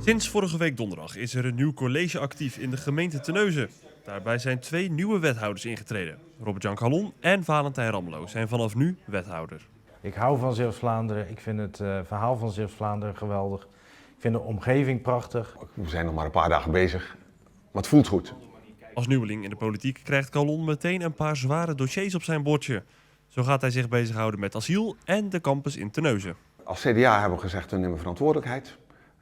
Sinds vorige week donderdag is er een nieuw college actief in de gemeente Terneuzen. Daarbij zijn 2 nieuwe wethouders ingetreden. Robert-Jan Calon en Valentijn Ramelow zijn vanaf nu wethouder. Ik hou van Zeeuws-Vlaanderen. Ik vind het verhaal van Zeeuws-Vlaanderen geweldig. Ik vind de omgeving prachtig. We zijn nog maar een paar dagen bezig, maar het voelt goed. Als nieuweling in de politiek krijgt Calon meteen een paar zware dossiers op zijn bordje. Zo gaat hij zich bezighouden met asiel en de campus in Terneuzen. Als CDA hebben we gezegd, we nemen verantwoordelijkheid.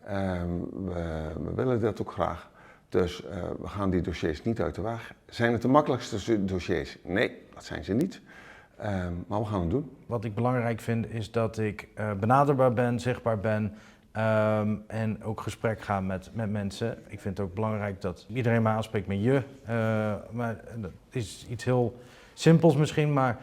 We willen dat ook graag. Dus we gaan die dossiers niet uit de weg. Zijn het de makkelijkste dossiers? Nee, dat zijn ze niet. Maar we gaan het doen. Wat ik belangrijk vind is dat ik benaderbaar ben, zichtbaar ben en ook gesprek ga met mensen. Ik vind het ook belangrijk dat iedereen mij aanspreekt met je. Maar dat is iets heel simpels misschien, maar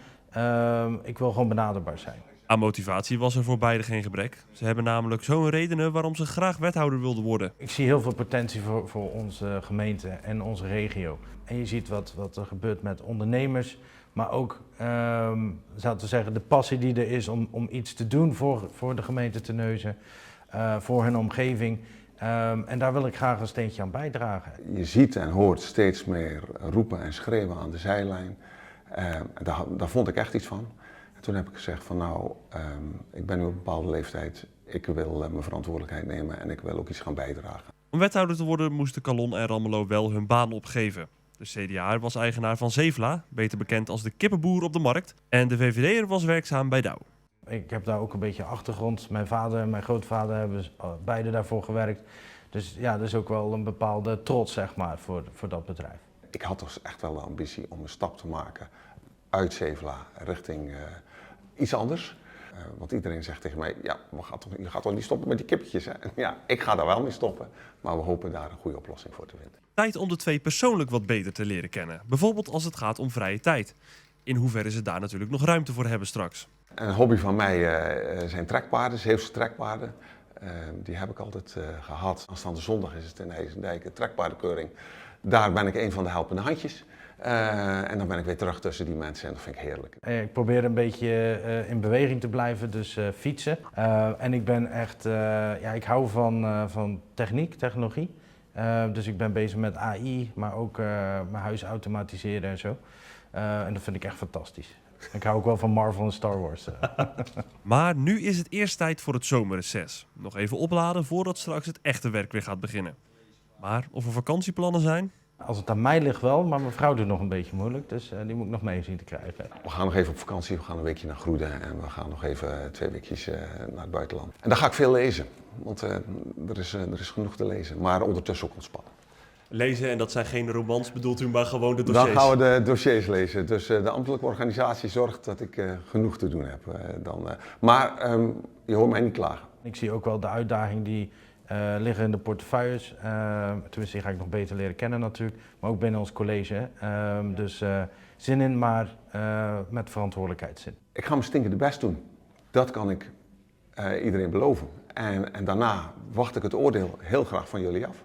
ik wil gewoon benaderbaar zijn. Aan motivatie was er voor beide geen gebrek. Ze hebben namelijk zo'n redenen waarom ze graag wethouder wilden worden. Ik zie heel veel potentie voor onze gemeente en onze regio. En je ziet wat er gebeurt met ondernemers, maar ook, zou ik zeggen, de passie die er is om iets te doen voor de gemeente Terneuzen, voor hun omgeving. En daar wil ik graag een steentje aan bijdragen. Je ziet en hoort steeds meer roepen en schreeuwen aan de zijlijn. Daar vond ik echt iets van. En toen heb ik gezegd van nou, ik ben nu op een bepaalde leeftijd, ik wil mijn verantwoordelijkheid nemen en ik wil ook iets gaan bijdragen. Om wethouder te worden moesten Calon en Ramelow wel hun baan opgeven. De CDA was eigenaar van Zevla, beter bekend als de kippenboer op de markt. En de VVD'er was werkzaam bij Douw. Ik heb daar ook een beetje achtergrond. Mijn vader en mijn grootvader hebben beide daarvoor gewerkt. Dus ja, er is ook wel een bepaalde trots, zeg maar, voor dat bedrijf. Ik had dus echt wel de ambitie om een stap te maken uit Zevla richting iets anders. Want iedereen zegt tegen mij, ja, je gaat toch niet stoppen met die kippetjes, hè? En ja, ik ga daar wel mee stoppen, maar we hopen daar een goede oplossing voor te vinden. Tijd om de twee persoonlijk wat beter te leren kennen. Bijvoorbeeld als het gaat om vrije tijd. In hoeverre ze daar natuurlijk nog ruimte voor hebben straks. Een hobby van mij zijn trekpaarden, Zeeuwse trekpaarden. Die heb ik altijd gehad. Aanstaande zondag is het in IJsendijk een trekpaardenkeuring. Daar ben ik een van de helpende handjes. En dan ben ik weer terug tussen die mensen en dat vind ik heerlijk. Ik probeer een beetje in beweging te blijven, dus fietsen. En ik ben echt, ik hou van technologie. Dus ik ben bezig met AI, maar ook mijn huis automatiseren en zo. En dat vind ik echt fantastisch. Ik hou ook wel van Marvel en Star Wars. Maar nu is het eerst tijd voor het zomerreces. Nog even opladen voordat straks het echte werk weer gaat beginnen. Maar of er vakantieplannen zijn? Als het aan mij ligt wel, maar mijn vrouw doet nog een beetje moeilijk, dus die moet ik nog mee zien te krijgen. We gaan nog even op vakantie, we gaan een weekje naar Groeden en we gaan nog even 2 weekjes naar het buitenland. En daar ga ik veel lezen, want er is genoeg te lezen, maar ondertussen ook ontspannen. Lezen, en dat zijn geen romans, bedoelt u, maar gewoon de dossiers? Dan gaan we de dossiers lezen, dus de ambtelijke organisatie zorgt dat ik genoeg te doen heb. Maar je hoort mij niet klagen. Ik zie ook wel de uitdaging die liggen in de portefeuilles. Tenminste, die ga ik nog beter leren kennen natuurlijk, maar ook binnen ons college. Dus zin in, maar met verantwoordelijkheidszin. Ik ga mijn stinkende best doen. Dat kan ik iedereen beloven. En daarna wacht ik het oordeel heel graag van jullie af.